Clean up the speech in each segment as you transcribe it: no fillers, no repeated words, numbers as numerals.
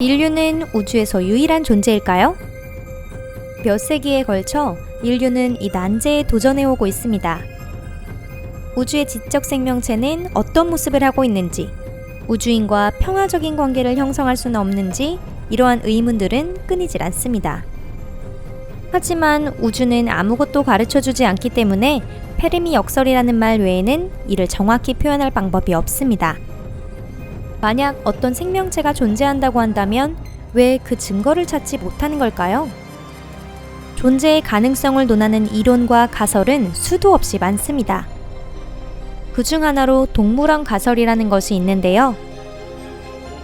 인류는 우주에서 유일한 존재일까요? 몇 세기에 걸쳐 인류는 이 난제에 도전해오고 있습니다. 우주의 지적 생명체는 어떤 모습을 하고 있는지, 우주인과 평화적인 관계를 형성할 수는 없는지 이러한 의문들은 끊이질 않습니다. 하지만 우주는 아무것도 가르쳐주지 않기 때문에 페르미 역설이라는 말 외에는 이를 정확히 표현할 방법이 없습니다. 만약 어떤 생명체가 존재한다고 한다면 왜 그 증거를 찾지 못하는 걸까요? 존재의 가능성을 논하는 이론과 가설은 수도 없이 많습니다. 그중 하나로 동물원 가설이라는 것이 있는데요.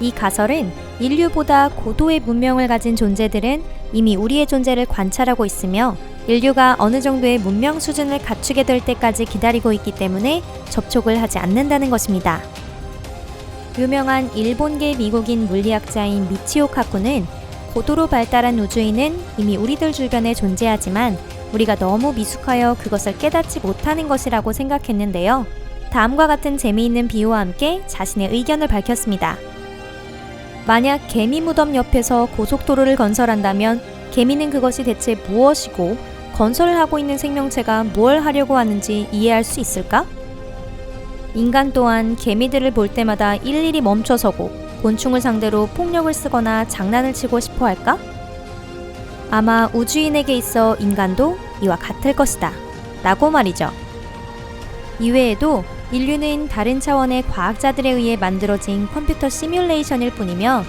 이 가설은 인류보다 고도의 문명을 가진 존재들은 이미 우리의 존재를 관찰하고 있으며 인류가 어느 정도의 문명 수준을 갖추게 될 때까지 기다리고 있기 때문에 접촉을 하지 않는다는 것입니다. 유명한 일본계 미국인 물리학자인 미치오 카쿠는 고도로 발달한 우주인은 이미 우리들 주변에 존재하지만 우리가 너무 미숙하여 그것을 깨닫지 못하는 것이라고 생각했는데요. 다음과 같은 재미있는 비유와 함께 자신의 의견을 밝혔습니다. 만약 개미 무덤 옆에서 고속도로를 건설한다면 개미는 그것이 대체 무엇이고 건설을 하고 있는 생명체가 뭘 하려고 하는지 이해할 수 있을까? 인간 또한 개미들을 볼 때마다 일일이 멈춰서고 곤충을 상대로 폭력을 쓰거나 장난을 치고 싶어 할까? 아마 우주인에게 있어 인간도 이와 같을 것이다. 라고 말이죠. 이외에도 인류는 다른 차원의 과학자들에 의해 만들어진 컴퓨터 시뮬레이션일 뿐이며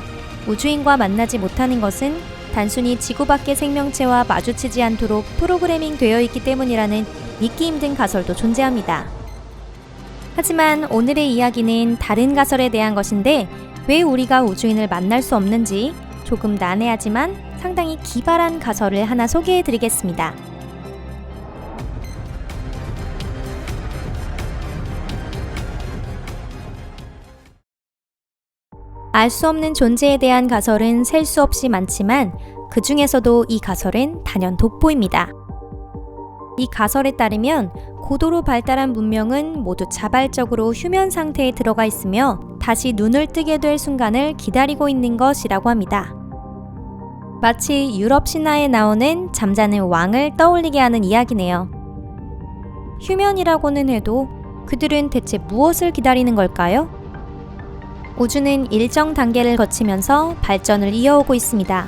우주인과 만나지 못하는 것은 단순히 지구 밖의 생명체와 마주치지 않도록 프로그래밍 되어 있기 때문이라는 믿기 힘든 가설도 존재합니다. 하지만 오늘의 이야기는 다른 가설에 대한 것인데 왜 우리가 우주인을 만날 수 없는지 조금 난해하지만 상당히 기발한 가설을 하나 소개해 드리겠습니다. 알 수 없는 존재에 대한 가설은 셀 수 없이 많지만 그 중에서도 이 가설은 단연 돋보입니다. 이 가설에 따르면 고도로 발달한 문명은 모두 자발적으로 휴면 상태에 들어가 있으며 다시 눈을 뜨게 될 순간을 기다리고 있는 것이라고 합니다. 마치 유럽 신화에 나오는 잠자는 왕을 떠올리게 하는 이야기네요. 휴면이라고는 해도 그들은 대체 무엇을 기다리는 걸까요? 우주는 일정 단계를 거치면서 발전을 이어오고 있습니다.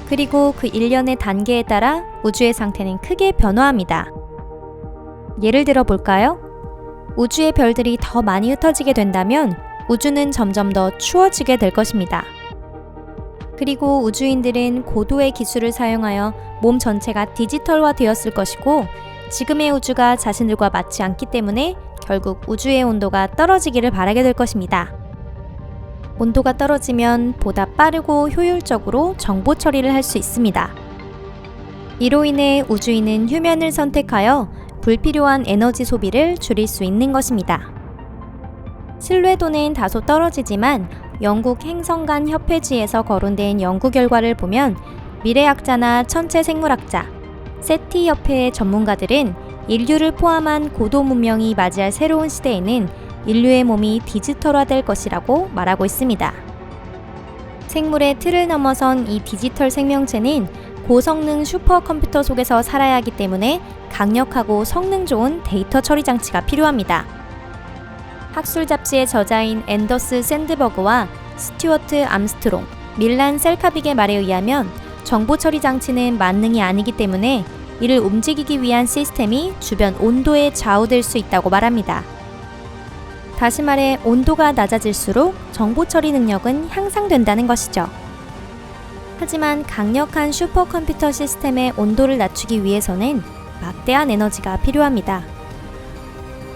그리고 그 일련의 단계에 따라 우주의 상태는 크게 변화합니다. 예를 들어 볼까요? 우주의 별들이 더 많이 흩어지게 된다면 우주는 점점 더 추워지게 될 것입니다. 그리고 우주인들은 고도의 기술을 사용하여 몸 전체가 디지털화 되었을 것이고 지금의 우주가 자신들과 맞지 않기 때문에 결국 우주의 온도가 떨어지기를 바라게 될 것입니다. 온도가 떨어지면 보다 빠르고 효율적으로 정보 처리를 할 수 있습니다. 이로 인해 우주인은 휴면을 선택하여 불필요한 에너지 소비를 줄일 수 있는 것입니다. 신뢰도는 다소 떨어지지만 영국 행성간 협회지에서 거론된 연구 결과를 보면 미래학자나 천체생물학자, 세티 협회의 전문가들은 인류를 포함한 고도 문명이 맞이할 새로운 시대에는 인류의 몸이 디지털화될 것이라고 말하고 있습니다. 생물의 틀을 넘어선 이 디지털 생명체는 고성능 슈퍼컴퓨터 속에서 살아야 하기 때문에 강력하고 성능 좋은 데이터 처리 장치가 필요합니다. 학술 잡지의 저자인 앤더스 샌드버그와 스튜어트 암스트롱, 밀란 셀카빅의 말에 의하면 정보 처리 장치는 만능이 아니기 때문에 이를 움직이기 위한 시스템이 주변 온도에 좌우될 수 있다고 말합니다. 다시 말해 온도가 낮아질수록 정보 처리 능력은 향상된다는 것이죠. 하지만 강력한 슈퍼컴퓨터 시스템의 온도를 낮추기 위해서는 막대한 에너지가 필요합니다.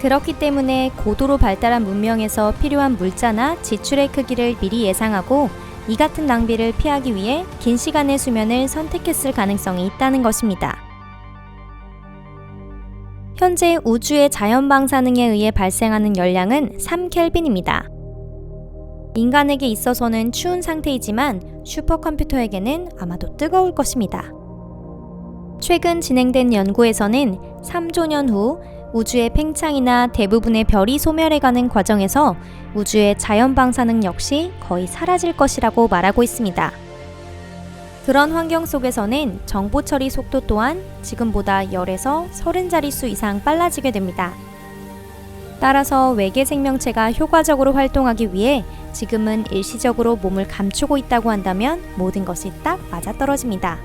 그렇기 때문에 고도로 발달한 문명에서 필요한 물자나 지출의 크기를 미리 예상하고 이 같은 낭비를 피하기 위해 긴 시간의 수면을 선택했을 가능성이 있다는 것입니다. 현재 우주의 자연 방사능에 의해 발생하는 열량은 3켈빈입니다. 인간에게 있어서는 추운 상태이지만 슈퍼컴퓨터에게는 아마도 뜨거울 것입니다. 최근 진행된 연구에서는 3조 년 후 우주의 팽창이나 대부분의 별이 소멸해가는 과정에서 우주의 자연 방사능 역시 거의 사라질 것이라고 말하고 있습니다. 그런 환경 속에서는 정보 처리 속도 또한 지금보다 10에서 30자릿수 이상 빨라지게 됩니다. 따라서 외계 생명체가 효과적으로 활동하기 위해 지금은 일시적으로 몸을 감추고 있다고 한다면 모든 것이 딱 맞아떨어집니다.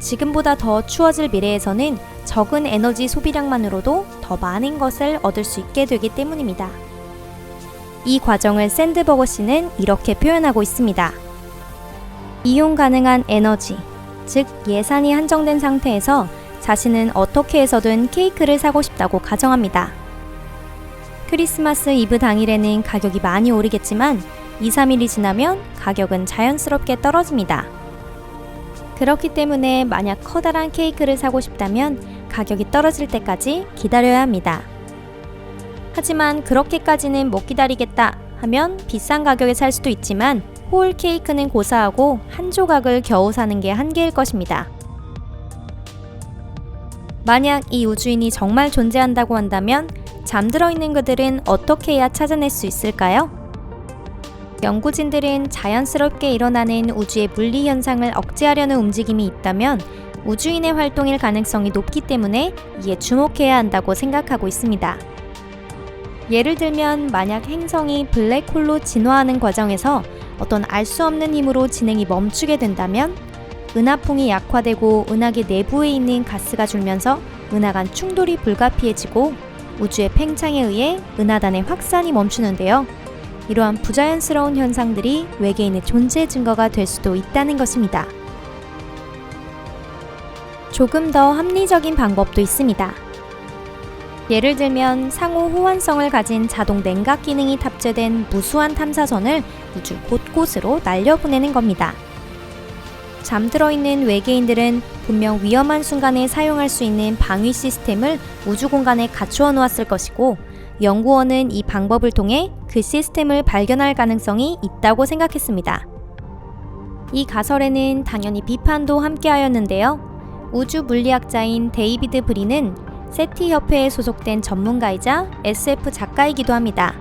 지금보다 더 추워질 미래에서는 적은 에너지 소비량만으로도 더 많은 것을 얻을 수 있게 되기 때문입니다. 이 과정을 샌드버거 씨는 이렇게 표현하고 있습니다. 이용 가능한 에너지, 즉 예산이 한정된 상태에서 자신은 어떻게 해서든 케이크를 사고 싶다고 가정합니다. 크리스마스 이브 당일에는 가격이 많이 오르겠지만 2, 3일이 지나면 가격은 자연스럽게 떨어집니다. 그렇기 때문에 만약 커다란 케이크를 사고 싶다면 가격이 떨어질 때까지 기다려야 합니다. 하지만 그렇게까지는 못 기다리겠다 하면 비싼 가격에 살 수도 있지만 홀 케이크는 고사하고 한 조각을 겨우 사는 게 한계일 것입니다. 만약 이 우주인이 정말 존재한다고 한다면 잠들어 있는 그들은 어떻게 해야 찾아낼 수 있을까요? 연구진들은 자연스럽게 일어나는 우주의 물리 현상을 억제하려는 움직임이 있다면 우주인의 활동일 가능성이 높기 때문에 이에 주목해야 한다고 생각하고 있습니다. 예를 들면 만약 행성이 블랙홀로 진화하는 과정에서 어떤 알 수 없는 힘으로 진행이 멈추게 된다면 은하풍이 약화되고 은하계 내부에 있는 가스가 줄면서 은하 간 충돌이 불가피해지고 우주의 팽창에 의해 은하단의 확산이 멈추는데요. 이러한 부자연스러운 현상들이 외계인의 존재 증거가 될 수도 있다는 것입니다. 조금 더 합리적인 방법도 있습니다. 예를 들면 상호 호환성을 가진 자동 냉각 기능이 탑재된 무수한 탐사선을 우주 곳곳으로 날려보내는 겁니다. 잠들어 있는 외계인들은 분명 위험한 순간에 사용할 수 있는 방위 시스템을 우주 공간에 갖추어 놓았을 것이고 연구원은 이 방법을 통해 그 시스템을 발견할 가능성이 있다고 생각했습니다. 이 가설에는 당연히 비판도 함께하였는데요. 우주 물리학자인 데이비드 브리는 세티 협회에 소속된 전문가이자 SF 작가이기도 합니다.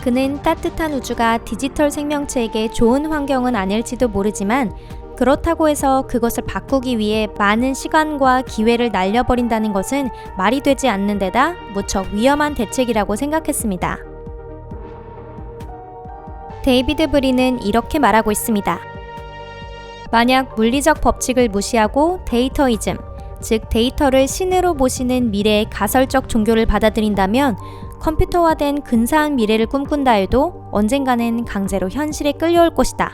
그는 따뜻한 우주가 디지털 생명체에게 좋은 환경은 아닐지도 모르지만 그렇다고 해서 그것을 바꾸기 위해 많은 시간과 기회를 날려버린다는 것은 말이 되지 않는 데다 무척 위험한 대책이라고 생각했습니다. 데이비드 브리는 이렇게 말하고 있습니다. 만약 물리적 법칙을 무시하고 데이터이즘, 즉 데이터를 신으로 보시는 미래의 가설적 종교를 받아들인다면 컴퓨터화된 근사한 미래를 꿈꾼다 해도 언젠가는 강제로 현실에 끌려올 것이다.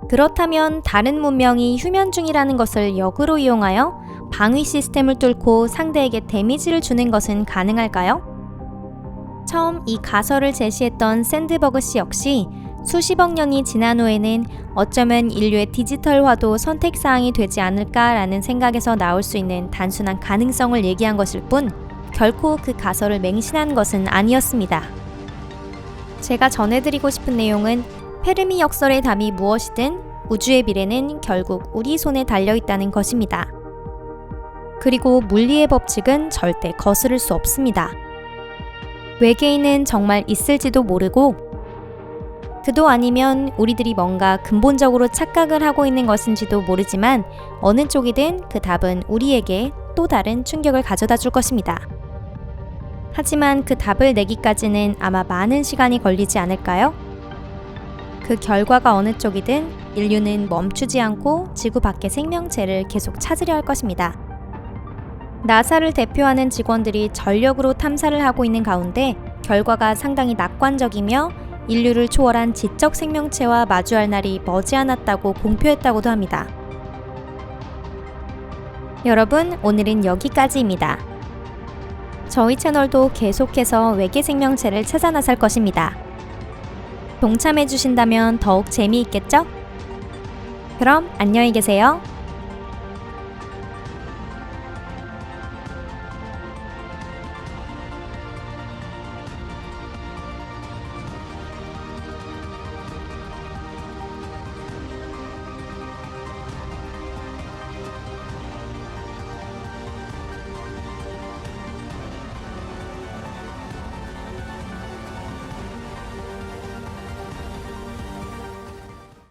그렇다면 다른 문명이 휴면 중이라는 것을 역으로 이용하여 방위 시스템을 뚫고 상대에게 데미지를 주는 것은 가능할까요? 처음 이 가설을 제시했던 샌드버그 씨 역시 수십억 년이 지난 후에는 어쩌면 인류의 디지털화도 선택사항이 되지 않을까라는 생각에서 나올 수 있는 단순한 가능성을 얘기한 것일 뿐 결코 그 가설을 맹신한 것은 아니었습니다. 제가 전해드리고 싶은 내용은 페르미 역설의 답이 무엇이든 우주의 미래는 결국 우리 손에 달려있다는 것입니다. 그리고 물리의 법칙은 절대 거스를 수 없습니다. 외계인은 정말 있을지도 모르고 그도 아니면 우리들이 뭔가 근본적으로 착각을 하고 있는 것인지도 모르지만 어느 쪽이든 그 답은 우리에게 또 다른 충격을 가져다 줄 것입니다. 하지만 그 답을 내기까지는 아마 많은 시간이 걸리지 않을까요? 그 결과가 어느 쪽이든 인류는 멈추지 않고 지구 밖의 생명체를 계속 찾으려 할 것입니다. 나사를 대표하는 직원들이 전력으로 탐사를 하고 있는 가운데 결과가 상당히 낙관적이며 인류를 초월한 지적 생명체와 마주할 날이 머지않았다고 공표했다고도 합니다. 여러분, 오늘은 여기까지입니다. 저희 채널도 계속해서 외계 생명체를 찾아 나설 것입니다. 동참해 주신다면 더욱 재미있겠죠? 그럼 안녕히 계세요.